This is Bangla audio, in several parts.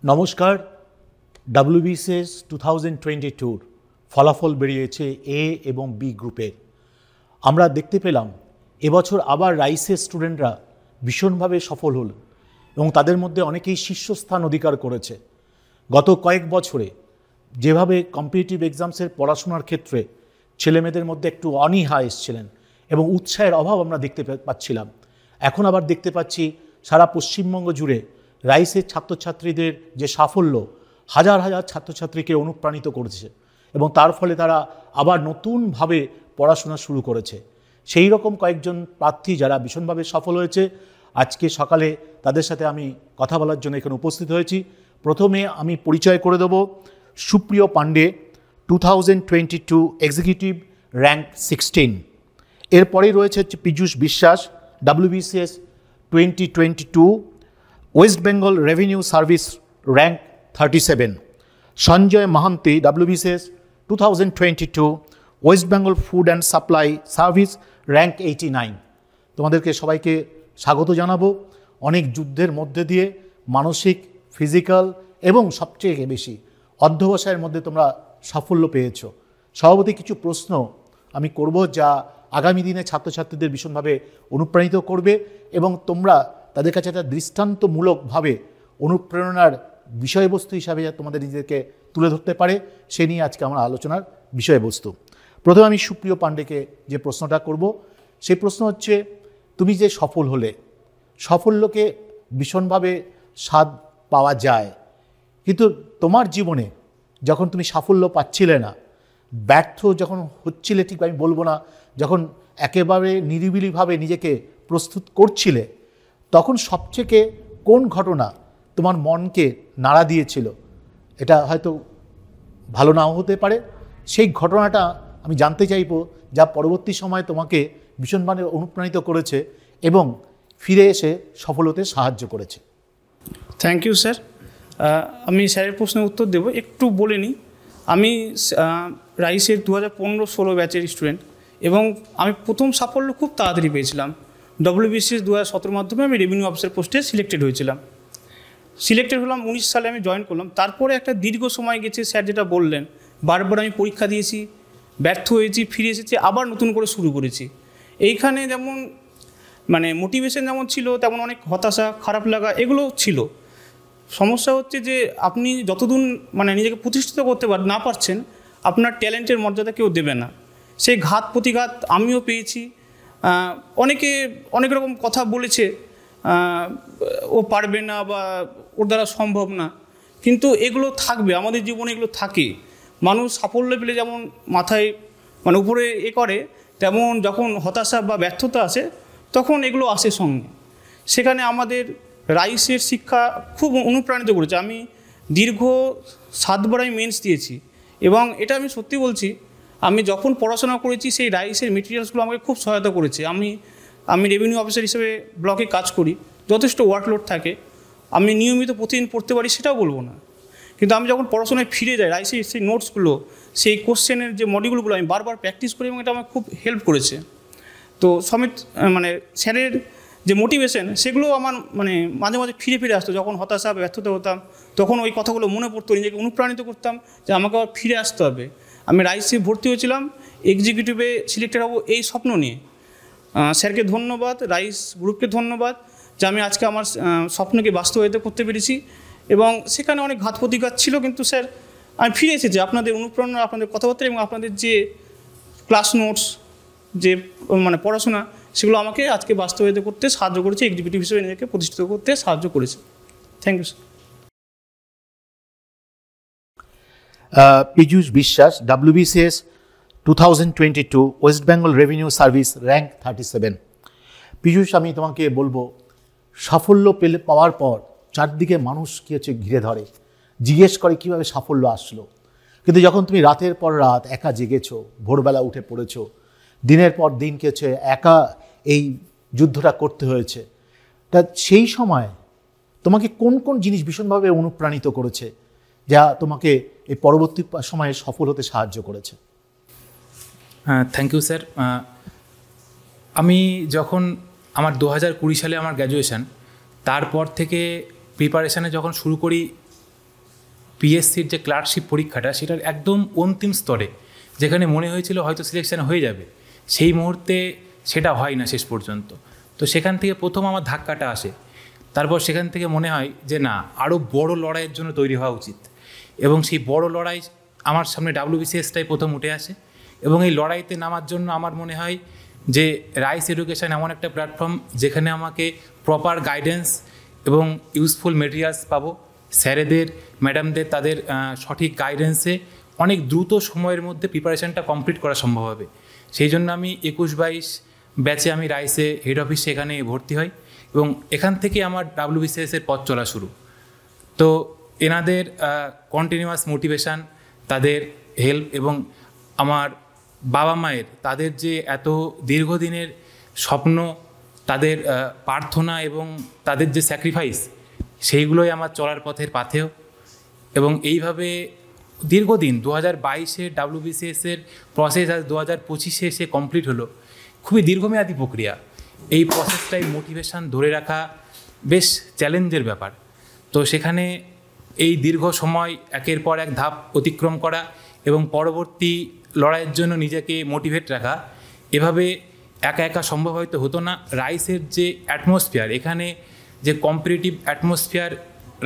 নমস্কার। WBCS 2022 ফলাফল বেরিয়েছে এ এবং বি গ্রুপের। আমরা দেখতে পেলাম এবছর আবার রাইসের স্টুডেন্টরা ভীষণভাবে সফল হল এবং তাদের মধ্যে অনেকেই শীর্ষস্থান অধিকার করেছে। গত কয়েক বছরে যেভাবে কম্পিটিটিভ এক্সামসের পড়াশোনার ক্ষেত্রে ছেলেমেয়েদের মধ্যে একটু অনীহা এসেছিলেন এবং উৎসাহের অভাব আমরা দেখতে পাচ্ছিলাম, এখন আবার দেখতে পাচ্ছি সারা পশ্চিমবঙ্গ জুড়ে রাইসের ছাত্রছাত্রীদের যে সাফল্য হাজার হাজার ছাত্রছাত্রীকে অনুপ্রাণিত করেছে এবং তার ফলে তারা আবার নতুনভাবে পড়াশোনা শুরু করেছে। সেই রকম কয়েকজন প্রার্থী যারা ভীষণভাবে সফল হয়েছে, আজকে সকালে তাদের সাথে আমি কথা বলার জন্য এখানে উপস্থিত হয়েছি। প্রথমে আমি পরিচয় করে দেব সুপ্রিয় পাণ্ডে, 2022 এক্সিকিউটিভ র্যাঙ্ক 16। এরপরেই রয়েছে হচ্ছে পীযূষ বিশ্বাস, WBCS 2022 West Bengal revenue service rank 37। Sanjay Mahanti, WBCS 2022 West Bengal food and supply service rank 89। তোমাদেরকে সবাইকে স্বাগত জানাবো। অনেক যুদ্ধের মধ্যে দিয়ে মানসিক, ফিজিক্যাল এবং সবচেয়ে বেশি অধ্যবসায়ের মধ্যে তোমরা সাফল্য পেয়েছো। সভাপতি কিছু প্রশ্ন আমি করব যা আগামী দিনে ছাত্রছাত্রীদের ভীষণভাবে অনুপ্রাণিত করবে এবং তোমরা তাদের কাছে একটা দৃষ্টান্তমূলকভাবে অনুপ্রেরণার বিষয়বস্তু হিসাবে তোমাদের নিজেদেরকে তুলে ধরতে পারে, সে নিয়ে আজকে আমার আলোচনার বিষয়বস্তু। প্রথমে আমি সুপ্রিয় পাণ্ডেকে যে প্রশ্নটা করব, সেই প্রশ্ন হচ্ছে, তুমি যে সফল হলে, সাফল্যকে ভীষণভাবে স্বাদ পাওয়া যায়, কিন্তু তোমার জীবনে যখন তুমি সাফল্য পাচ্ছিলে না, ব্যর্থ যখন হচ্ছিলে, ঠিক আমি বলবো না, যখন একেবারে নিরিবিলিভাবে নিজেকে প্রস্তুত করছিলে, তখন সবচেয়ে কোন ঘটনা তোমার মনকে নাড়া দিয়েছিল? এটা হয়তো ভালো নাও হতে পারে। সেই ঘটনাটা আমি জানতে চাইব, যা পরবর্তী সময়ে তোমাকে ভীষণভাবে অনুপ্রাণিত করেছে এবং ফিরে এসে সফল হতে সাহায্য করেছে। Thank you sir. আমি স্যারের প্রশ্নের উত্তর দেব। একটু বলে নিই, আমি রাইসের 2015-16 ব্যাচের স্টুডেন্ট এবং আমি প্রথম সাফল্য খুব তাড়াতাড়ি পেয়েছিলাম। WBCS 2017 মাধ্যমে আমি রেভিনিউ অফিসার পোস্টে সিলেক্টেড হয়েছিলাম। সিলেক্টেড হলাম 19 সালে, আমি জয়েন করলাম। তারপরে একটা দীর্ঘ সময় গেছে, স্যার যেটা বললেন, বারবার আমি পরীক্ষা দিয়েছি, ব্যর্থ হয়েছি, ফিরে এসেছি, আবার নতুন করে শুরু করেছি। এইখানে যেমন মোটিভেশন যেমন ছিল, তেমন অনেক হতাশা, খারাপ লাগা এগুলো ছিল। সমস্যা হচ্ছে যে আপনি যতদিন নিজেকে প্রতিষ্ঠিত করতে না পারছেন, আপনার ট্যালেন্টের মর্যাদা কেউ দেবে না। সেই ঘাত প্রতিঘাত আমিও পেয়েছি। অনেকে অনেক রকম কথা বলেছে, ও পারবে না বা ওর দ্বারা সম্ভব না, কিন্তু এগুলো থাকবে, আমাদের জীবনে এগুলো থাকে। মানুষ সাফল্য পেলে যেমন মাথায় উপরে করে, তেমন যখন হতাশা বা ব্যর্থতা আসে তখন এগুলো আসে সঙ্গে। সেখানে আমাদের রাইসের শিক্ষা খুব অনুপ্রাণিত করেছে। আমি দীর্ঘ 7 বার আমি মেন্স দিয়েছি এবং এটা আমি সত্যি বলছি, আমি যখন পড়াশোনা করেছি সেই রাইসের মেটেরিয়ালসগুলো আমাকে খুব সহায়তা করেছে। আমি রেভিনিউ অফিসার হিসেবে ব্লকে কাজ করি, যথেষ্ট ওয়ার্কলোড থাকে, আমি নিয়মিত প্রতিদিন পড়তে পারি সেটাও বলবো না, কিন্তু আমি যখন পড়াশোনায় ফিরে যাই, রাইসের সেই নোটসগুলো, সেই কোশ্চেনের যে মডিউলগুলো আমি বারবার প্র্যাকটিস করি এবং এটা আমাকে খুব হেল্প করেছে। তো সমিত স্যারের যে মোটিভেশন, সেগুলো আমার মাঝে মাঝে ফিরে ফিরে আসতো। যখন হতাশা ব্যর্থতা হতাম, তখন ওই কথাগুলো মনে পড়তো, নিজেকে অনুপ্রাণিত করতাম যে আমাকে আবার ফিরে আসতে হবে। আমি রাইসে ভর্তি হয়েছিলাম এক্সিকিউটিভে সিলেক্টেড হবো এই স্বপ্ন নিয়ে। স্যারকে ধন্যবাদ, রাইস গ্রুপকে ধন্যবাদ যে আমি আজকে আমার স্বপ্নকে বাস্তবায়িত করতে পেরেছি এবং সেখানে অনেক ঘাত প্রতিঘাত ছিল, কিন্তু স্যার আমি ফিরে এসেছি আপনাদের অনুপ্রেরণা, আপনাদের কথাবার্তা এবং আপনাদের যে ক্লাস নোটস, যে পড়াশোনা, সেগুলো আমাকে আজকে বাস্তবায়িত করতে সাহায্য করেছে, এক্সিকিউটিভ হিসেবে নিজেকে প্রতিষ্ঠিত করতে সাহায্য করেছে। Thank you sir. পীযূষ বিশ্বাস, WBCS 2022 West Bengal revenue service rank 37। Piyush, আমি তোমাকে বলবো, সাফল্য পাওয়ার পর চারদিকে মানুষ কী হচ্ছে ঘিরে ধরে, জিজ্ঞেস করে কীভাবে সাফল্য আসলো, কিন্তু যখন তুমি রাতের পর রাত একা জেগেছো, ভোরবেলা উঠে পড়েছো, দিনের পর দিন কী হচ্ছে একা এই যুদ্ধটা করতে হয়েছে, তা সেই সময় তোমাকে কোন কোন জিনিস ভীষণভাবে অনুপ্রাণিত করেছে যা তোমাকে এই পরবর্তী সময়ে সফল হতে সাহায্য করেছে? Thank you sir. আমি যখন আমার 2020 সালে আমার গ্র্যাজুয়েশান, তারপর থেকে প্রিপারেশানে যখন শুরু করি পিএসসির যে ক্লার্কশিপ পরীক্ষাটা সেটার একদম অন্তিম স্তরে, যেখানে মনে হয়েছিল হয়তো সিলেকশন হয়ে যাবে, সেই মুহূর্তে সেটা হয় না শেষ পর্যন্ত। তো সেখান থেকে প্রথম আমার ধাক্কাটা আসে। তারপর সেখান থেকে মনে হয় যে না, আরও বড় লড়াইয়ের জন্য তৈরি হওয়া উচিত, এবং সেই বড় লড়াই আমার সামনে WBCSটাই প্রথম উঠে আসে। এবং এই লড়াইতে নামার জন্য আমার মনে হয় যে রাইস এডুকেশন এমন একটা প্ল্যাটফর্ম যেখানে আমাকে প্রপার গাইডেন্স এবং ইউজফুল মেটেরিয়ালস পাবো, স্যারেদের ম্যাডামদের তাদের সঠিক গাইডেন্সে অনেক দ্রুত সময়ের মধ্যে প্রিপারেশানটা কমপ্লিট করা সম্ভব হবে। সেই জন্য আমি 21-22 ব্যাচে আমি রাইসে হেড অফিসে এখানে ভর্তি হই, এবং এখান থেকে আমার WBCS-এর পথ চলা শুরু। তো এনাদের কন্টিনিউয়াস মোটিভেশান, তাদের হেল্প এবং আমার বাবা মায়ের তাদের যে এত দীর্ঘদিনের স্বপ্ন, তাদের প্রার্থনা এবং তাদের যে স্যাক্রিফাইস, সেইগুলোই আমার চলার পথের পাথেয়। এবং এইভাবে দীর্ঘদিন 2022-এ WBCS-এর প্রসেস আজ 2025-এ এসে কমপ্লিট হলো। খুবই দীর্ঘমেয়াদী প্রক্রিয়া। এই প্রসেসটাই মোটিভেশান ধরে রাখা বেশ চ্যালেঞ্জের ব্যাপার। তো সেখানে এই দীর্ঘ সময় একের পর এক ধাপ অতিক্রম করা এবং পরবর্তী লড়াইয়ের জন্য নিজেকে মোটিভেট রাখা, এভাবে একা একা সম্ভব হয়তো হতো না। রাইসের যে অ্যাটমসফিয়ার, এখানে যে কম্পিটিটিভ অ্যাটমসফিয়ার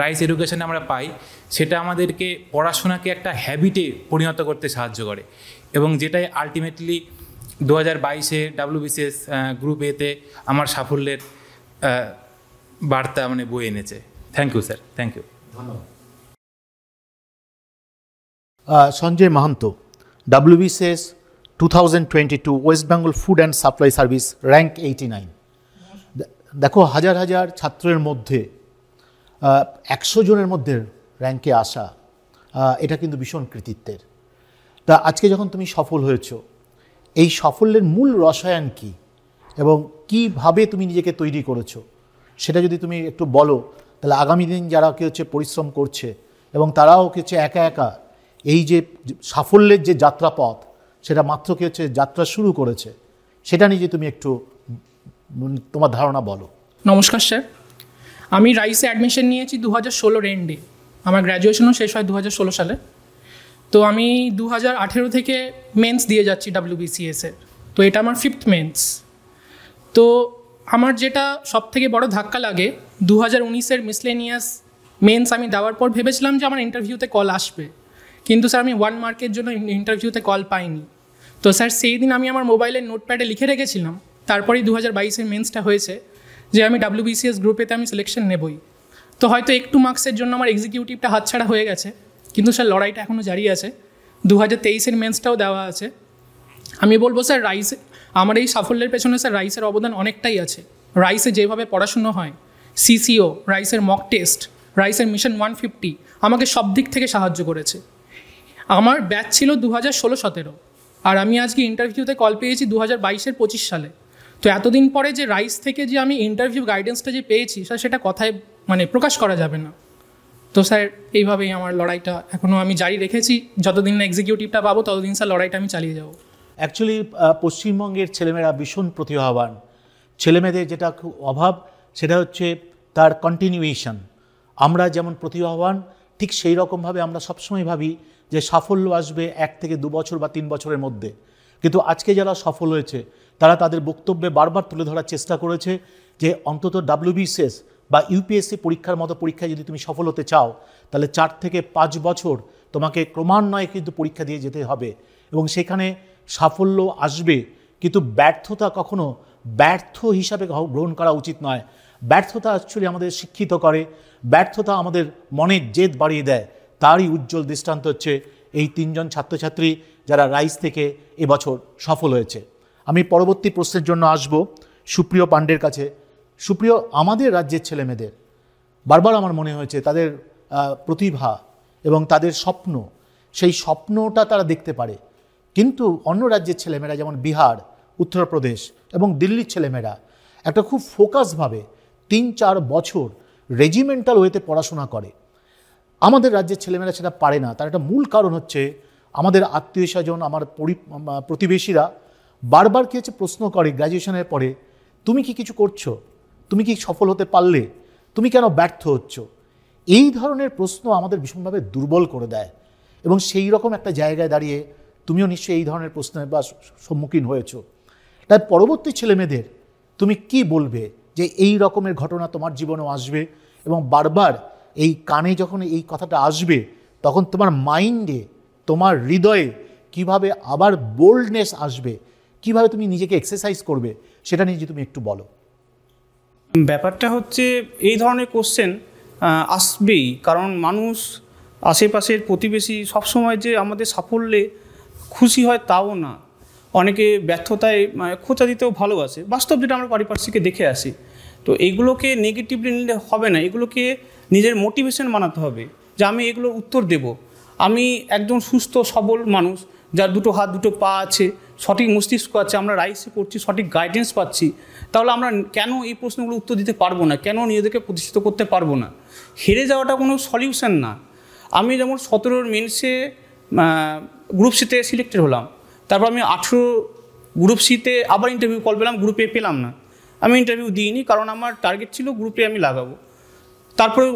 রাইস এডুকেশনে আমরা পাই, সেটা আমাদেরকে পড়াশোনাকে একটা হ্যাবিটে পরিণত করতে সাহায্য করে, এবং যেটাই আলটিমেটলি 2022-এ WBCS গ্রুপ এতে আমার সাফল্যের বার্তা মানে বয়ে এনেছে। Thank you sir, thank you. ধন্যবাদ। Sanjay Mahanta, WBCS 2022 West Bengal food and supply service, rank 89। দেখো, হাজার হাজার ছাত্রের মধ্যে 100 জনের মধ্যে র্যাঙ্কে আসা, এটা কিন্তু ভীষণ কৃতিত্বের। তা আজকে যখন তুমি সফল হয়েছো, এই সাফল্যের মূল রসায়ন কি এবং কিভাবে তুমি নিজেকে তৈরি করেছো, সেটা যদি তুমি একটু বলো, তাহলে আগামী দিন যারা কি হচ্ছে পরিশ্রম করছে এবং তারাও কি হচ্ছে একা একা এই যে সাফল্যের যে যাত্রাপথ, সেটা মাত্র কি হচ্ছে যাত্রা শুরু করেছে, সেটা নিয়ে তুমি একটু তোমার ধারণা বলো। নমস্কার স্যার, আমি রাইসে অ্যাডমিশন নিয়েছি 2016 এন্ডে। আমার গ্র্যাজুয়েশনও শেষ হয় 2016 সালে। তো আমি 2018 থেকে মেন্স দিয়ে যাচ্ছি WBCS-এর। তো এটা আমার 5th মেন্স। তো আমার যেটা সবথেকে বড় ধাক্কা লাগে, 2019-এর মিসলেনিয়াস মেন্স আমি দেওয়ার পর ভেবেছিলাম যে আমার ইন্টারভিউতে কল আসবে, কিন্তু স্যার আমি 1 মার্কের জন্য ইন্টারভিউতে কল পাইনি। তো স্যার সেই দিন আমি আমার মোবাইলের নোটপ্যাডে লিখে রেখেছিলাম, তারপরেই 2022-এর মেন্সটা হয়েছে যে আমি WBCS গ্রুপেতে আমি সিলেকশন নেবই। তো হয়তো একটু মার্কসের জন্য আমার এক্সিকিউটিভটা হাতছাড়া হয়ে গেছে, কিন্তু স্যার লড়াইটা এখনও জারি আছে। 2023-এর মেন্সটাও দেওয়া আছে। আমি বলবো স্যার, রাইসে আমার এই সাফল্যের পেছনে স্যার রাইসের অবদান অনেকটাই আছে। রাইসে যেভাবে পড়াশুনো হয়, CCO, রাইসের মক টেস্ট, রাইসের মিশন 150 আমাকে সব দিক থেকে সাহায্য করেছে। আমার ব্যাচ ছিল 2016-17, আর আমি আজকে ইন্টারভিউতে কল পেয়েছি 2022-এর 25 সালে। তো এতদিন পরে যে রাইস থেকে যে আমি ইন্টারভিউ গাইডেন্সটা যে পেয়েছি স্যার, সেটা কথায় মানে প্রকাশ করা যাবে না। তো স্যার এইভাবেই আমার লড়াইটা এখনও আমি জারি রেখেছি। যতদিন না এক্সিকিউটিভটা পাবো ততদিন স্যার লড়াইটা আমি চালিয়ে যাবো। অ্যাকচুয়ালি পশ্চিমবঙ্গের ছেলেমেয়েরা ভীষণ প্রতিভাবান। ছেলেমেয়েদের যেটা খুব অভাব, সেটা হচ্ছে তার কন্টিনিউয়েশন। আমরা যেমন প্রতিভাবান, ঠিক সেই রকমভাবে আমরা সবসময় ভাবি যে সাফল্য আসবে 1 থেকে 2 বছর বা 3 বছরের মধ্যে। কিন্তু আজকে যারা সফল হয়েছে, তারা তাদের বক্তব্যে বারবার তুলে ধরার চেষ্টা করেছে যে অন্তত WBCS বা UPSC পরীক্ষার মতো পরীক্ষায় যদি তুমি সফল হতে চাও, তাহলে 4 থেকে 5 বছর তোমাকে ক্রমান্বয়ে কিন্তু পরীক্ষা দিয়ে যেতে হবে, এবং সেখানে সাফল্য আসবে। কিন্তু ব্যর্থতা কখনো ব্যর্থ হিসাবে গ্রহণ করা উচিত নয়। ব্যর্থতা অ্যাকচুয়ালি আমাদের শিক্ষিত করে, ব্যর্থতা আমাদের মনের জেদ বাড়িয়ে দেয়। তারই উজ্জ্বল দৃষ্টান্ত হচ্ছে এই 3 জন ছাত্রছাত্রী যারা রাইস থেকে এবছর সফল হয়েছে। আমি পরবর্তী প্রশ্নের জন্য আসব সুপ্রিয় পাণ্ডের কাছে। সুপ্রিয়, আমাদের রাজ্যের ছেলেমেয়েদের বারবার আমার মনে হয়েছে তাদের প্রতিভা এবং তাদের স্বপ্ন, সেই স্বপ্নটা তারা দেখতে পারে, কিন্তু অন্য রাজ্যের ছেলেমেয়েরা যেমন বিহার, উত্তরপ্রদেশ এবং দিল্লির ছেলেমেয়েরা একটা খুব ফোকাসভাবে 3-4 বছর রেজিমেন্টাল ওয়েতে পড়াশোনা করে। আমাদের রাজ্যের ছেলেমেয়েরা সেটা পারে না। তার একটা মূল কারণ হচ্ছে আমাদের আত্মীয় স্বজন, আমার প্রতিবেশীরা বারবার কি হচ্ছে প্রশ্ন করে গ্র্যাজুয়েশনের পরে, তুমি কি কিছু করছো, তুমি কি সফল হতে পারলে, তুমি কেন ব্যর্থ হচ্ছ? এই ধরনের প্রশ্ন আমাদের ভীষণভাবে দুর্বল করে দেয়, এবং সেই রকম একটা জায়গায় দাঁড়িয়ে তুমিও নিশ্চয়ই এই ধরনের প্রশ্নের বা সম্মুখীন হয়েছো। তাই পরবর্তী ছেলেমেয়েদের তুমি কি বলবে যে এই রকমের ঘটনা তোমার জীবনেও আসবে, এবং বারবার এই কানে যখন এই কথাটা আসবে তখন তোমার মাইন্ডে, তোমার হৃদয়ে কিভাবে আবার বোল্ডনেস আসবে, কিভাবে তুমি নিজেকে এক্সারসাইজ করবে, সেটা নিয়ে যদি তুমি একটু বলো। ব্যাপারটা হচ্ছে এই ধরনের কোশ্চেন আসবেই, কারণ মানুষ, আশেপাশের প্রতিবেশী সবসময় যে আমাদের সাফল্যে খুশি হয় তাও না, অনেকে ব্যর্থতায় খোঁচা দিতেও ভালোবাসে, বাস্তব যেটা আমরা পারিপার্শ্বিকে দেখে আসি। তো এগুলোকে নেগেটিভলি নিলে হবে না, এগুলোকে নিজের মোটিভেশন বানাতে হবে যে আমি এগুলোর উত্তর দেব। আমি একজন সুস্থ সবল মানুষ, যার দুটো হাত দুটো পা আছে, সঠিক মস্তিষ্ক আছে, আমরা রাইসে করছি, সঠিক গাইডেন্স পাচ্ছি, তাহলে আমরা কেন এই প্রশ্নগুলো উত্তর দিতে পারবো না, কেন নিজেদেরকে প্রতিষ্ঠিত করতে পারবো না? হেরে যাওয়াটা কোনো সলিউশন না। আমি যেমন 17 মেন্সে গ্রুপ সিতে সিলেক্টেড হলাম, তারপর আমি 18 গ্রুপ সিতে আবার ইন্টারভিউ কল পেলাম, গ্রুপে পেলাম না। আমি ইন্টারভিউ দিইনি, কারণ আমার টার্গেট ছিল গ্রুপে আমি লাগাবো। তারপরে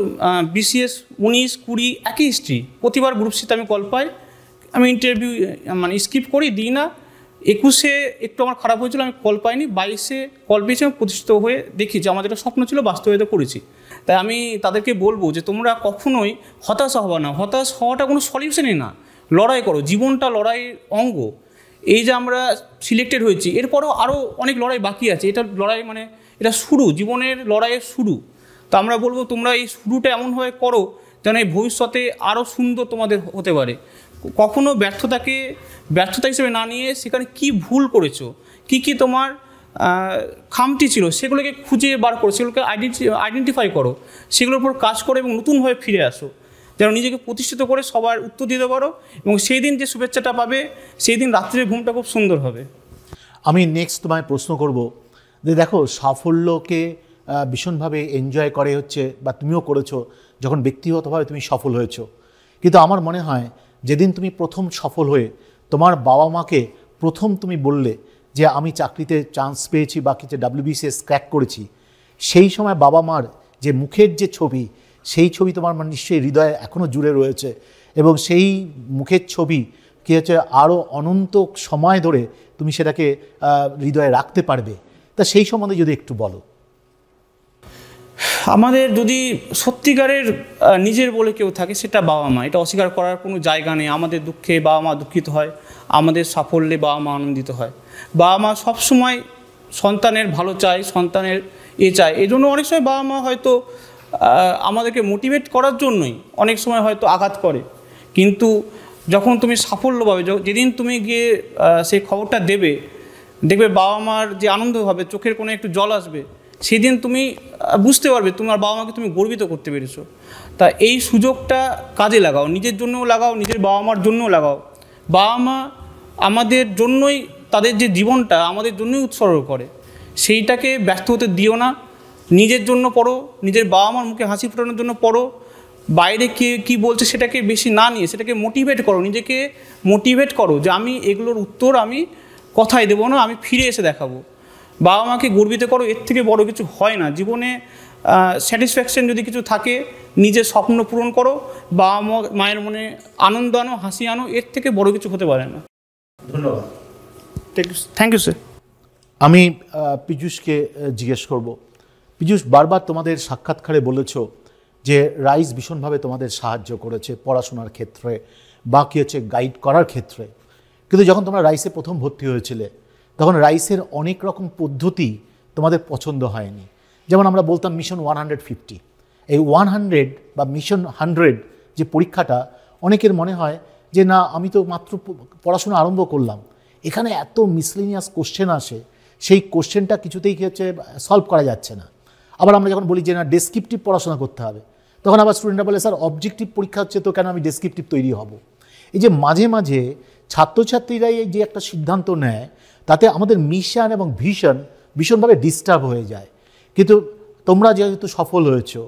BCS 19, 20 একই হিস্ট্রি, প্রতিবার গ্রুপ সিতে আমি কল পাই, আমি ইন্টারভিউ স্কিপ করি, দিই না। 21-এ একটু আমার খারাপ হয়েছিল, আমি কল পাইনি। 22-এ কল পেয়েছি, আমি প্রতিষ্ঠিত হয়ে দেখি যে আমার যেটা স্বপ্ন ছিল বাস্তবায়িত করেছি। তাই আমি তাদেরকে বলবো যে তোমরা কখনোই হতাশ হবা না, হতাশ হওয়াটা কোনো সলিউশনই না। লড়াই করো, জীবনটা লড়াইয়ের অঙ্গ। এই যে আমরা সিলেক্টেড হয়েছি, এরপরেও আরও অনেক লড়াই বাকি আছে। এটা লড়াই এটা শুরু, জীবনের লড়াইয়ের শুরু। তো আমরা বলবো তোমরা এই শুরুটা এমনভাবে করো যেন এই ভবিষ্যতে আরও সুন্দর তোমাদের হতে পারে। কখনো ব্যর্থতাকে ব্যর্থতা হিসেবে না নিয়ে সেখানে কি ভুল করেছো, কি তোমার খামতি ছিল, সেগুলোকে খুঁজে বার করো, সেগুলোকে আইডেন্টিফাই করো, সেগুলোর উপর কাজ করো এবং নতুনভাবে ফিরে আসো, যেন নিজেকে প্রতিষ্ঠিত করে সবার উত্তর দিতে পারো। এবং সেই দিন যে শুভেচ্ছাটা পাবে, সেই দিন রাত্রির ঘুমটা খুব সুন্দর হবে। আমি নেক্সট তোমায় প্রশ্ন করব যে দেখো, সাফল্যকে ভীষণভাবে এনজয় করে হচ্ছে, বা তুমিও করেছো যখন ব্যক্তিগতভাবে তুমি সফল হয়েছো। কিন্তু আমার মনে হয় যেদিন তুমি প্রথম সফল হয়ে তোমার বাবা মাকে প্রথম তুমি বললে যে আমি চাকরিতে চান্স পেয়েছি বা কিছু WBCS ক্র্যাক করেছি, সেই সময় বাবা মার যে মুখের যে ছবি, সেই ছবি তোমার নিশ্চয়ই হৃদয়ে এখনও জুড়ে রয়েছে, এবং সেই মুখের ছবি কী হচ্ছে আরও অনন্ত সময় ধরে তুমি সেটাকে হৃদয়ে রাখতে পারবে। তা সেই সম্বন্ধে যদি একটু বলো। আমাদের যদি সত্যিকারের নিজের বলে কেউ থাকে, সেটা বাবা মা। এটা অস্বীকার করার কোনো জায়গা নেই। আমাদের দুঃখে বাবা মা দুঃখিত হয়, আমাদের সাফল্যে বাবা মা আনন্দিত হয়। বাবা মা সবসময় সন্তানের ভালো চায়, সন্তানের চায়। এই জন্য অনেক সময় বাবা মা হয়তো আমাদেরকে মোটিভেট করার জন্যই অনেক সময় হয়তো আঘাত করে। কিন্তু যখন তুমি সাফল্য পাবে, যেদিন তুমি গিয়ে সেই খবরটা দেখবে বাবা মার যে আনন্দ হবে, চোখের কোণে একটু জল আসবে, সেদিন তুমি বুঝতে পারবে তোমার বাবা মাকে তুমি গর্বিত করতে পেরেছো। তা এই সুযোগটা কাজে লাগাও, নিজের জন্যও লাগাও, নিজের বাবা মার জন্যও লাগাও। বাবা মা আমাদের জন্যই, তাদের যে জীবনটা আমাদের জন্যই উৎসর্গ করে, সেইটাকে ব্যর্থ হতে দিও না। নিজের জন্য পড়ো, নিজের বাবা মার মুখে হাসি ফোটানোর জন্য পড়ো। বাইরে কে কী বলছে সেটাকে বেশি না নিয়ে সেটাকে মোটিভেট করো, নিজেকে মোটিভেট করো যে আমি এগুলোর উত্তর আমি কথায় দেবো না, আমি ফিরে এসে দেখাবো। বাবা মাকে গর্বিত করো, এর থেকে বড় কিছু হয় না জীবনে। স্যাটিসফ্যাকশন যদি কিছু থাকে, নিজের স্বপ্ন পূরণ করো, বাবা মায়ের মনে আনন্দ আনো, হাসি আনো, এর থেকে বড় কিছু হতে পারে না। ধন্যবাদ। Thank you sir. আমি পীযূষকে জিজ্ঞেস করব। পীযূষ, বারবার তোমাদের সাক্ষাৎকারে বলেছো যে রাইস ভীষণভাবে তোমাদের সাহায্য করেছে পড়াশোনার ক্ষেত্রে বা কি হচ্ছে গাইড করার ক্ষেত্রে, কিন্তু যখন তোমরা রাইসে প্রথম ভর্তি হয়েছিলে তখন রাইসের অনেক রকম পদ্ধতি তোমাদের পছন্দ হয়নি। যেমন আমরা বলতাম মিশন 150, এই 100 বা মিশন 100 যে পরীক্ষাটা, অনেকের মনে হয় যে না, আমি তো মাত্র পড়াশোনা আরম্ভ করলাম, এখানে এত মিসলিনিয়াস কোশ্চেন আসে, সেই কোশ্চেনটা কিছুতেই কি হচ্ছে সলভ করা যাচ্ছে না। আবার আমরা যখন বলি যে না ডেসক্রিপটিভ পড়াশোনা করতে হবে, তখন আবার স্টুডেন্টরা বলে স্যার অবজেক্টিভ পরীক্ষা হচ্ছে, তো কেন আমি ডেসক্রিপটিভ তৈরি হব। এই যে মাঝে মাঝে ছাত্রছাত্রীরাই যে একটা সিদ্ধান্ত নেয়, তাতে আমাদের মিশন এবং ভিশন ভীষণভাবে ডিস্টার্ব হয়ে যায়। কিন্তু তোমরা যেহেতু সফল হয়েছো,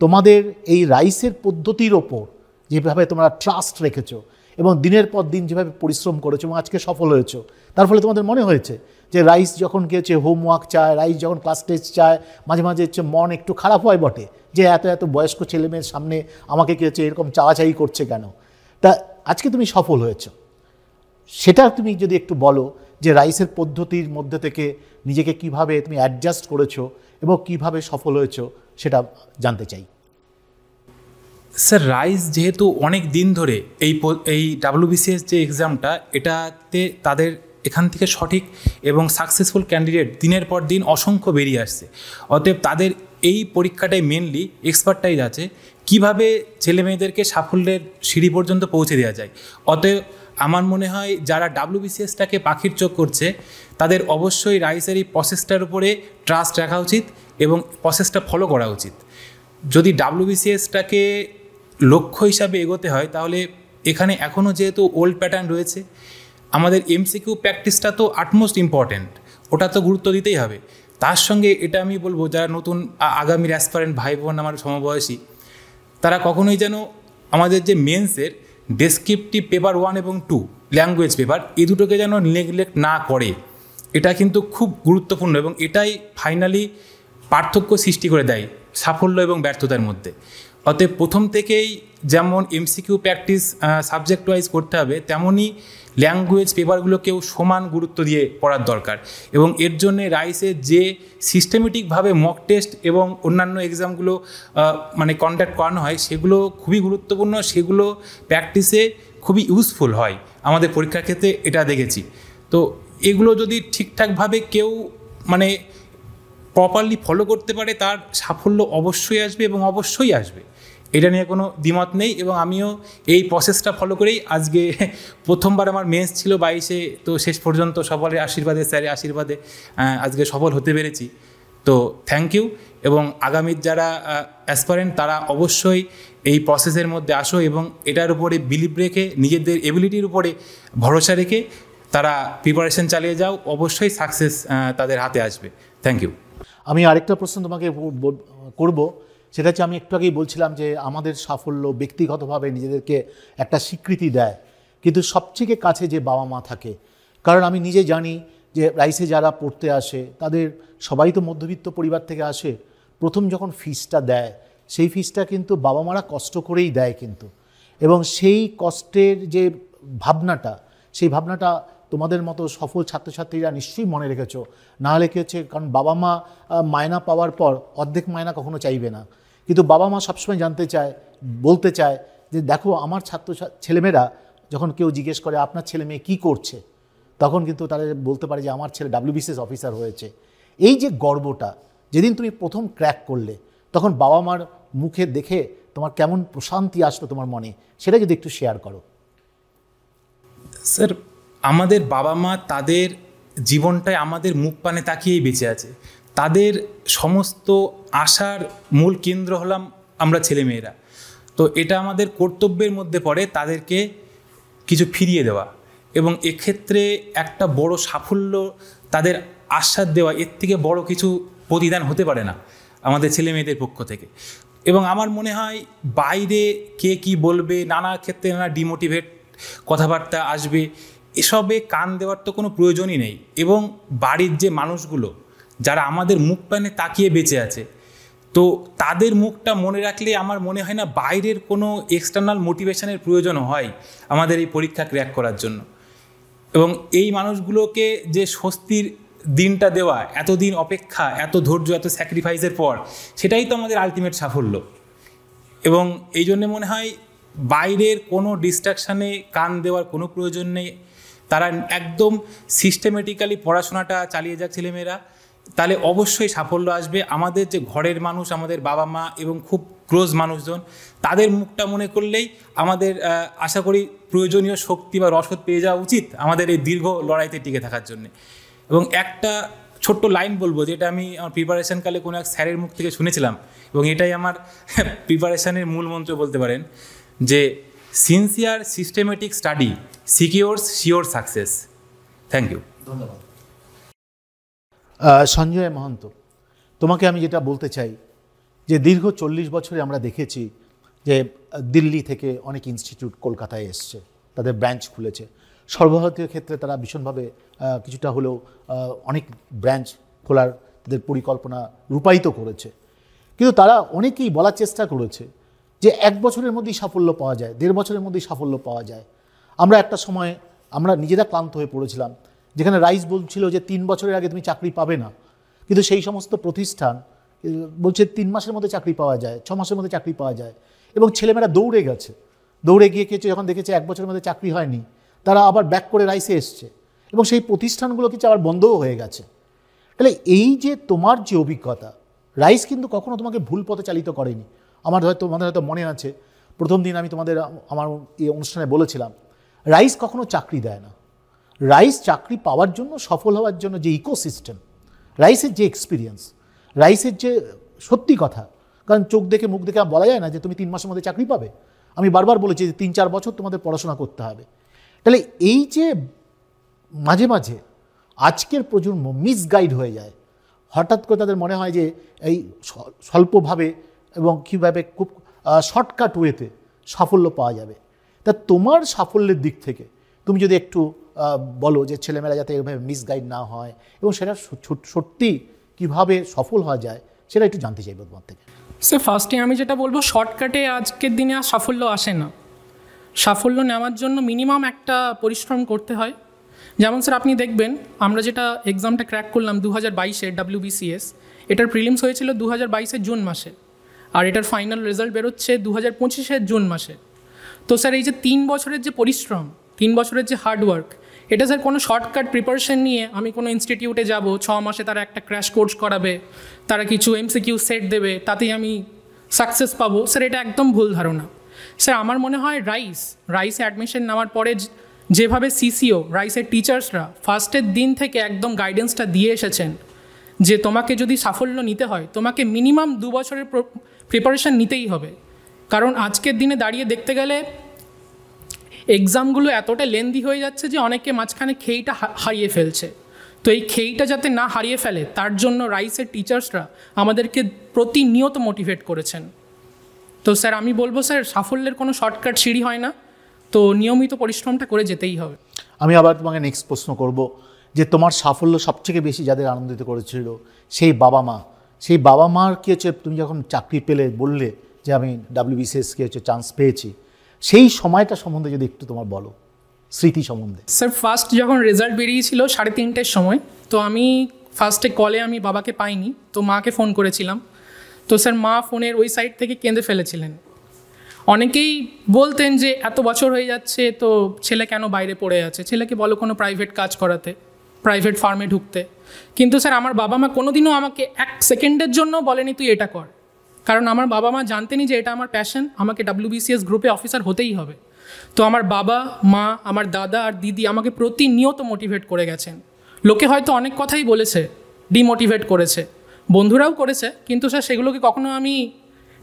তোমাদের এই রাইসের পদ্ধতির ওপর যেভাবে তোমরা ট্রাস্ট রেখেছো এবং দিনের পর দিন যেভাবে পরিশ্রম করেছো এবং আজকে সফল হয়েছো, তার ফলে তোমাদের মনে হয়েছে যে রাইস যখন কি হচ্ছে হোমওয়ার্ক চায়, রাইস যখন ক্লাস টেস্ট চায়, মাঝে মাঝে হচ্ছে মন একটু খারাপ হয় বটে, যে এত এত বয়স্ক ছেলেমেয়ের সামনে আমাকে কি হচ্ছে এরকম চাওয়াচাই করছে কেন। তা আজকে তুমি সফল হয়েছো, সেটা তুমি যদি একটু বলো যে রাইসের পদ্ধতির মধ্যে থেকে নিজেকে কিভাবে তুমি অ্যাডজাস্ট করেছো এবং কিভাবে সফল হয়েছো সেটা জানতে চাই। স্যার, রাইস যেহেতু অনেক দিন ধরে এই WBCS যে এক্সামটা, এটাতে তাদের এখান থেকে সঠিক এবং সাকসেসফুল ক্যান্ডিডেট দিনের পর দিন অসংখ্য বেরিয়ে আসছে। অতএব তাদের এই পরীক্ষাটায় মেনলি এক্সপার্টাইজ আছে কিভাবে ছেলে মেয়েদেরকে সাফল্যের সিঁড়ি পর্যন্ত পৌঁছে দেওয়া যায়। অতএব আমার মনে হয় যারা WBCSটাকে পাখির চোখ করছে তাদের অবশ্যই রাইসের এই প্রসেসটার উপরে ট্রাস্ট রাখা উচিত এবং প্রসেসটা ফলো করা উচিত। যদি WBCSটাকে লক্ষ্য হিসাবে এগোতে হয় তাহলে এখানে এখনও যেহেতু ওল্ড প্যাটার্ন রয়েছে, আমাদের MCQ প্র্যাকটিসটা তো আটমোস্ট ইম্পর্ট্যান্ট, ওটা তো গুরুত্ব দিতেই হবে। তার সঙ্গে এটা আমি বলবো যারা নতুন আগামীর অ্যাসপারেন্ট ভাই বোন আমার সমবয়সী, তারা কখনোই যেন আমাদের যে মেন্সের ডেসক্রিপটিভ পেপার 1 এবং 2 ল্যাঙ্গুয়েজ পেপার, এই দুটোকে যেন নেগলেক্ট না করে। এটা কিন্তু খুব গুরুত্বপূর্ণ এবং এটাই ফাইনালি পার্থক্য সৃষ্টি করে দেয় সাফল্য এবং ব্যর্থতার মধ্যে। অতএব প্রথম থেকেই যেমন MCQ প্র্যাকটিস সাবজেক্ট ওয়াইজ করতে হবে, তেমনই ল্যাঙ্গুয়েজ পেপারগুলোকেও সমান গুরুত্ব দিয়ে পড়ার দরকার। এবং এর জন্যে রাইসের যে সিস্টেমেটিকভাবে মক টেস্ট এবং অন্যান্য এক্সামগুলো মানে কন্ডাক্ট করানো হয় সেগুলো খুবই গুরুত্বপূর্ণ, সেগুলো প্র্যাকটিসে খুবই ইউজফুল হয় আমাদের পরীক্ষার ক্ষেত্রে, এটা দেখেছি। তো এগুলো যদি ঠিকঠাকভাবে কেউ মানে প্রপারলি ফলো করতে পারে তার সাফল্য অবশ্যই আসবে এবং অবশ্যই আসবে, এটা নিয়ে কোনো দ্বিমত নেই। এবং আমিও এই প্রসেসটা ফলো করেই আজকে প্রথমবার আমার মেন্স ছিল 22-এ, তো শেষ পর্যন্ত সকলের আশীর্বাদে, স্যারের আশীর্বাদে আজকে সফল হতে পেরেছি। তো থ্যাংক ইউ। এবং আগামীর যারা অ্যাসপারেন্ট তারা অবশ্যই এই প্রসেসের মধ্যে আসো এবং এটার উপরে বিলিভ রেখে, নিজেদের এবিলিটির উপরে ভরসা রেখে তারা প্রিপারেশন চালিয়ে যাও, অবশ্যই সাকসেস তাদের হাতে আসবে। Thank you. আমি আরেকটা প্রশ্ন তোমাকে করব, সেটা হচ্ছে আমি একটু আগেই বলছিলাম যে আমাদের সাফল্য ব্যক্তিগতভাবে নিজেদেরকে একটা স্বীকৃতি দেয়, কিন্তু সবথেকে কাছে যে বাবা মা থাকে। কারণ আমি নিজে জানি যে রাইসে যারা পড়তে আসে তাদের সবাই তো মধ্যবিত্ত পরিবার থেকে আসে। প্রথম যখন ফিসটা দেয় সেই ফিসটা কিন্তু বাবা মারা কষ্ট করেই দেয় কিন্তু, এবং সেই কষ্টের যে ভাবনাটা, সেই ভাবনাটা তোমাদের মতো সফল ছাত্রছাত্রীরা নিশ্চয়ই মনে রেখেছো। নাহলে কী হচ্ছে, কারণ বাবা মা মায়না পাওয়ার পর অর্ধেক মায়না কখনো চাইবে না, কিন্তু বাবা মা সবসময় জানতে চায়, বলতে চায় যে দেখো আমার ছেলেমেয়েরা যখন কেউ জিজ্ঞেস করে আপনার ছেলে মেয়ে কী করছে, তখন কিন্তু তারা বলতে পারে যে আমার ছেলে WBCS অফিসার হয়েছে। এই যে গর্বটা যেদিন তুমি প্রথম ক্র্যাক করলে, তখন বাবা মার মুখে দেখে তোমার কেমন প্রশান্তি আসলো তোমার মনে, সেটা যদি একটু শেয়ার করো। স্যার, আমাদের বাবা মা তাদের জীবনটায় আমাদের মুখ পানে তাকিয়েই বেঁচে আছে। তাদের সমস্ত আশার মূল কেন্দ্র হলাম আমরা ছেলেমেয়েরা। তো এটা আমাদের কর্তব্যের মধ্যে পড়ে তাদেরকে কিছু ফিরিয়ে দেওয়া, এবং এক্ষেত্রে একটা বড় সাফল্য তাদের আশ্বাস দেওয়া, এর থেকে বড় কিছু প্রতিদান হতে পারে না আমাদের ছেলে মেয়েদের পক্ষ থেকে। এবং আমার মনে হয় বাইরে কে কি বলবে, নানা ক্ষেত্রে নানা ডিমোটিভেট কথাবার্তা আসবে, এসবে কান দেওয়ার তো কোনো প্রয়োজনই নেই। এবং বাড়ির যে মানুষগুলো যারা আমাদের মুখ পানে তাকিয়ে বেঁচে আছে, তো তাদের মুখটা মনে রাখলে আমার মনে হয় না বাইরের কোনো এক্সটার্নাল মোটিভেশনের প্রয়োজন হয় আমাদের এই পরীক্ষা ক্র্যাক করার জন্য। এবং এই মানুষগুলোকে যে স্বস্তির দিনটা দেওয়া, এতদিন অপেক্ষা, এত ধৈর্য, এত স্যাক্রিফাইসের পর, সেটাই তো আমাদের আলটিমেট সাফল্য। এবং এই জন্য মনে হয় বাইরের কোনো ডিস্ট্রাকশানে কান দেওয়ার কোনো প্রয়োজন নেই। তারা একদম সিস্টেমেটিক্যালি পড়াশোনাটা চালিয়ে যাক ছেলেমেয়েরা, তাহলে অবশ্যই সাফল্য আসবে। আমাদের যে ঘরের মানুষ, আমাদের বাবা মা এবং খুব ক্লোজ মানুষজন, তাদের মুখটা মনে করলেই আমাদের আশা করি প্রয়োজনীয় শক্তি বা রসদ পেয়ে যাওয়া উচিত আমাদের এই দীর্ঘ লড়াইতে টিকে থাকার জন্যে। এবং একটা ছোট্ট লাইন বলবো, যেটা আমি আমার প্রিপারেশনকালে কোনো এক স্যারের মুখ থেকে শুনেছিলাম, এবং এটাই আমার প্রিপারেশনের মূল মন্ত্র বলতে পারেন, যে sincere systematic study secures sure success. Thank you. ধন্যবাদ। সঞ্জয় মহন্ত, তোমাকে আমি যেটা বলতে চাই যে দীর্ঘ 40 বছরে আমরা দেখেছি যে দিল্লি থেকে অনেক ইনস্টিটিউট কলকাতায় এসছে, তাদের ব্রাঞ্চ খুলেছে। সর্বভারতীয় ক্ষেত্রে তারা ভীষণভাবে কিছুটা হলেও অনেক ব্রাঞ্চ খোলার তাদের পরিকল্পনা রূপায়িত করেছে। কিন্তু তারা অনেকেই বলার চেষ্টা করেছে যে 1 বছরের মধ্যেই সাফল্য পাওয়া যায়, 1.5 বছরের মধ্যেই সাফল্য পাওয়া যায়। আমরা একটা সময় আমরা নিজেরা ক্লান্ত হয়ে পড়েছিলাম, যেখানে রাইস বলছিল যে 3 বছরের আগে তুমি চাকরি পাবে না, কিন্তু সেই সমস্ত প্রতিষ্ঠান বলছে 3 মাসের মধ্যে চাকরি পাওয়া যায়, 6 মাসের মধ্যে চাকরি পাওয়া যায়। এবং ছেলেমেয়েরা দৌড়ে গেছে, দৌড়ে গিয়ে কিছু যখন দেখেছে 1 বছরের মধ্যে চাকরি হয়নি, তারা আবার ব্যাক করে রাইসে এসছে এবং সেই প্রতিষ্ঠানগুলো কিছু আবার বন্ধও হয়ে গেছে। তাহলে এই যে তোমার যে অভিজ্ঞতা, রাইস কিন্তু কখনো তোমাকে ভুল পথে চালিত করেনি। তোমাদের হয়তো মনে আছে, প্রথম দিন আমি আমার এই অনুষ্ঠানে বলেছিলাম, রাইস কখনো চাকরি দেয় না। রাইস চাকরি পাওয়ার জন্য, সফল হওয়ার জন্য যে ইকোসিস্টেম, রাইসের যে এক্সপিরিয়েন্স, রাইসের যে সত্যি কথা, কারণ চোখ দেখে মুখ দেখে বলা যায় না যে তুমি 3 মাসের মধ্যে চাকরি পাবে। আমি বারবার বলেছি যে 3-4 বছর তোমাদের পড়াশোনা করতে হবে। তাহলে এই যে মাঝে মাঝে আজকের প্রজন্ম মিসগাইড হয়ে যায়, হঠাৎ করে তাদের মনে হয় যে এই স্বল্পভাবে এবং কীভাবে খুব শর্টকাট ওয়েতে সাফল্য পাওয়া যাবে। তা তোমার সাফল্যের দিক থেকে তুমি যদি একটু বলো যে ছেলেমেয়েরা যাতে এভাবে মিসগাইড না হয় এবং সেটা সত্যি কীভাবে সফল হওয়া যায়, সেটা একটু জানতে চাইব তোমার থেকে। স্যার ফার্স্টে আমি যেটা বলবো, শর্টকাটে আজকের দিনে আর সাফল্য আসে না। সাফল্য নেওয়ার জন্য মিনিমাম একটা পরিশ্রম করতে হয়। যেমন স্যার আপনি দেখবেন, আমরা যেটা এক্সামটা ক্র্যাক করলাম 2022-এর WBCS, এটার প্রিলিমস হয়েছিল 2022-এর জুন মাসে, আর এটার ফাইনাল রেজাল্ট বেরোচ্ছে 2025-এর জুন মাসে। তো স্যার এই যে 3 বছরের যে পরিশ্রম, 3 বছরের যে হার্ডওয়ার্ক, এটা স্যার কোনো শর্টকাট প্রিপারেশন নিয়ে আমি কোনো ইনস্টিটিউটে যাব, 6 মাসে তারা একটা ক্র্যাশ কোর্স করাবে, তারা কিছু MCQ সেট দেবে, তাতেই আমি সাকসেস পাবো, স্যার এটা একদম ভুল ধারণা। স্যার আমার মনে হয় রাইসে অ্যাডমিশন নেওয়ার পরে যেভাবে CCO, রাইসের টিচার্সরা ফার্স্টের দিন থেকে একদম গাইডেন্সটা দিয়ে এসেছেন যে তোমাকে যদি সাফল্য নিতে হয় তোমাকে মিনিমাম 2 বছরের প্রিপারেশান নিতেই হবে। কারণ আজকের দিনে দাঁড়িয়ে দেখতে গেলে এক্সামগুলো এতটা লেন্দি হয়ে যাচ্ছে যে অনেকে মাঝখানে খেইটা হারিয়ে ফেলছে। তো এই খেইটা যাতে না হারিয়ে ফেলে তার জন্য রাইসের টিচার্সরা আমাদেরকে প্রতিনিয়ত মোটিভেট করেছেন। তো স্যার আমি বলবো স্যার, সাফল্যের কোনো শর্টকাট সিঁড়ি হয় না, তো নিয়মিত পরিশ্রমটা করে যেতেই হবে। আমি আবার তোমাকে নেক্সট প্রশ্ন করব যে তোমার সাফল্য সবথেকে বেশি যাদের আনন্দিত করেছিল সেই বাবা মার কী হচ্ছে, তুমি যখন চাকরি পেলে বললে যে আমি WBCS কি হচ্ছে চান্স পেয়েছি, সেই সময়টা সম্বন্ধে যদি একটু তোমার বলো, স্মৃতি সম্বন্ধে। স্যার ফার্স্ট যখন রেজাল্ট বেরিয়েছিল 3:30-এর সময়, তো আমি ফার্স্টে কলে আমি বাবাকে পাইনি, তো মাকে ফোন করেছিলাম। তো স্যার মা ফোনের ওই সাইড থেকে কেঁদে ফেলেছিলেন। অনেকেই বলতেন যে এত বছর হয়ে যাচ্ছে তো ছেলে কেন বাইরে পড়ে আছে, ছেলেকে বলো কোনো প্রাইভেট কাজ করাতে, প্রাইভেট ফার্মে ঢুকতে। কিন্তু স্যার আমার বাবা মা কোনোদিনও আমাকে 1 সেকেন্ডের জন্য বলেনি তুই এটা কর, কারণ আমার বাবা মা জানতেনই যে এটা আমার প্যাশন, আমাকে WBCS গ্রুপে অফিসার হতেই হবে। তো আমার বাবা মা, আমার দাদা আর দিদি আমাকে প্রতিনিয়ত মোটিভেট করে গেছেন। লোকে হয়তো অনেক কথাই বলেছে, ডিমোটিভেট করেছে, বন্ধুরাও করেছে, কিন্তু স্যার সেগুলোকে কখনো আমি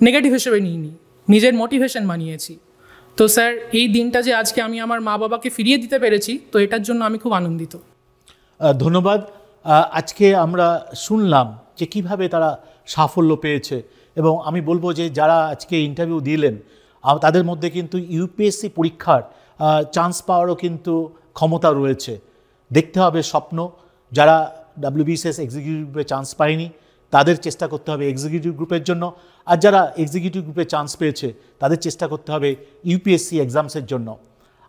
নেগেটিভ হিসেবে নিইনি, নিজের মোটিভেশন বানিয়েছি। তো স্যার এই দিনটা যে আজকে আমি আমার মা বাবাকে ফিরিয়ে দিতে পেরেছি, তো এটার জন্য আমি খুব আনন্দিত। ধন্যবাদ। আজকে আমরা শুনলাম যে কিভাবে তারা সাফল্য পেয়েছে, এবং আমি বলবো যে যারা আজকে ইন্টারভিউ দিলেন তাদের মধ্যে কিন্তু UPSC পরীক্ষার চান্স পাওয়ারও কিন্তু ক্ষমতা রয়েছে। দেখতে হবে স্বপ্ন, যারা WBCS এক্সিকিউটিভ গ্রুপে চান্স পায়নি তাদের চেষ্টা করতে হবে এক্সিকিউটিভ গ্রুপের জন্য, আর যারা এক্সিকিউটিভ গ্রুপে চান্স পেয়েছে তাদের চেষ্টা করতে হবে UPSC এক্সামসের জন্য।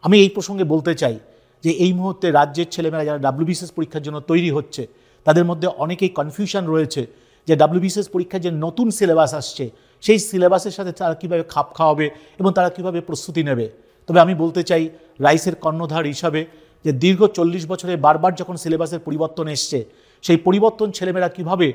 আমি এই প্রসঙ্গে বলতে চাই যে এই মুহূর্তে রাজ্যের ছেলেমেয়েরা যারা WBCS পরীক্ষার জন্য তৈরি হচ্ছে তাদের মধ্যে অনেকেই কনফিউশন রয়েছে যে WBCS পরীক্ষার যে নতুন সিলেবাস আসছে সেই সিলেবাসের সাথে তারা কীভাবে খাপ খাওয়াবে এবং তারা কীভাবে প্রস্তুতি নেবে। তবে আমি বলতে চাই রাইসের কর্ণধার হিসাবে যে দীর্ঘ 40 বছরে বারবার যখন সিলেবাসের পরিবর্তন এসছে, সেই পরিবর্তন ছেলেমেয়েরা কীভাবে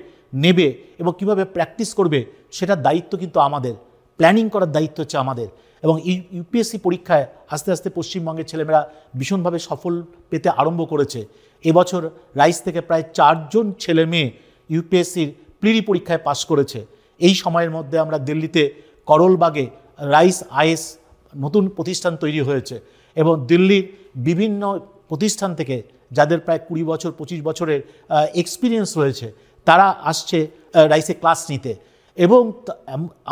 নেবে এবং কীভাবে প্র্যাকটিস করবে সেটার দায়িত্ব কিন্তু আমাদের, প্ল্যানিং করার দায়িত্ব হচ্ছে আমাদের। এবং UPSC পরীক্ষায় আস্তে আস্তে পশ্চিমবঙ্গের ছেলেমেয়েরা ভীষণভাবে সফল পেতে আরম্ভ করেছে। এবছর রাইস থেকে প্রায় 4 জন ছেলে মেয়ে UPSCর প্রিলি পরীক্ষায় পাশ করেছে। এই সময়ের মধ্যে আমরা দিল্লিতে করলবাগে রাইস IAS নতুন প্রতিষ্ঠান তৈরি হয়েছে, এবং দিল্লির বিভিন্ন প্রতিষ্ঠান থেকে যাদের প্রায় 20 বছর 25 বছরের এক্সপিরিয়েন্স রয়েছে তারা আসছে রাইসে ক্লাস নিতে। এবং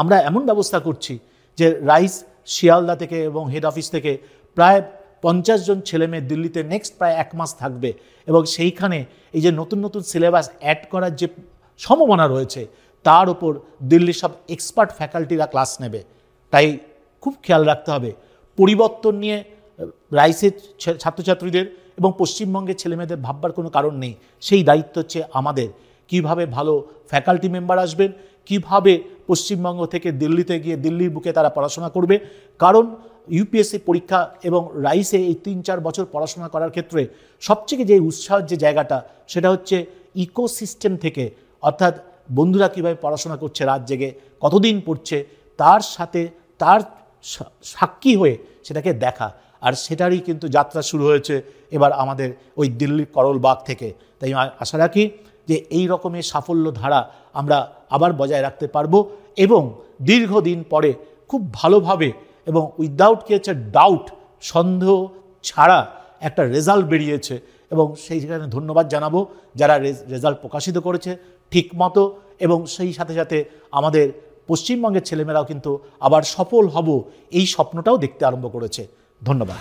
আমরা এমন ব্যবস্থা করছি যে রাইস শিয়ালদা থেকে এবং হেড অফিস থেকে প্রায় 50 জন ছেলেমেয়ে দিল্লিতে নেক্সট প্রায় 1 মাস থাকবে এবং সেইখানে এই যে নতুন নতুন সিলেবাস অ্যাড করার যে সম্ভাবনা রয়েছে তার উপর দিল্লির সব এক্সপার্ট ফ্যাকাল্টিরা ক্লাস নেবে। তাই খুব খেয়াল রাখতে হবে পরিবর্তন নিয়ে রাইসের ছাত্রছাত্রীদের এবং পশ্চিমবঙ্গের ছেলেমেয়েদের ভাববার কোনো কারণ নেই। সেই দায়িত্ব হচ্ছে আমাদের, কিভাবে ভালো ফ্যাকাল্টি মেম্বার আসবেন, কিভাবে পশ্চিমবঙ্গ থেকে দিল্লিতে গিয়ে দিল্লির বুকে তারা পড়াশোনা করবে। কারণ ইউপিএসসি পরীক্ষা এবং রাইসে এই 3-4 বছর পড়াশোনা করার ক্ষেত্রে সবচেয়ে যে উৎসাহের যে জায়গাটা সেটা হচ্ছে ইকোসিস্টেম থেকে, অর্থাৎ বন্ধুরা কীভাবে পড়াশোনা করছে রাত জেগে, কতদিন পড়ছে, তার সাথে তার সাক্ষী হয়ে সেটাকে দেখা। আর সেটারই কিন্তু যাত্রা শুরু হয়েছে এবার আমাদের ওই দিল্লির করলবাগ থেকে। তাই আশা রাখি যে এই রকমের সাফল্য ধারা আমরা আবার বজায় রাখতে পারবো এবং দীর্ঘদিন পরে খুব ভালোভাবে এবং উইদাউট কিছু ডাউট, সন্দেহ ছাড়া একটা রেজাল্ট বেরিয়েছে এবং সেইখানে ধন্যবাদ জানাবো যারা রেজাল্ট প্রকাশিত করেছে ঠিকমতো, এবং সেই সাথে সাথে আমাদের পশ্চিমবঙ্গের ছেলেমেয়েরাও কিন্তু আবার সফল হব এই স্বপ্নটাও দেখতে আরম্ভ করেছে। ধন্যবাদ।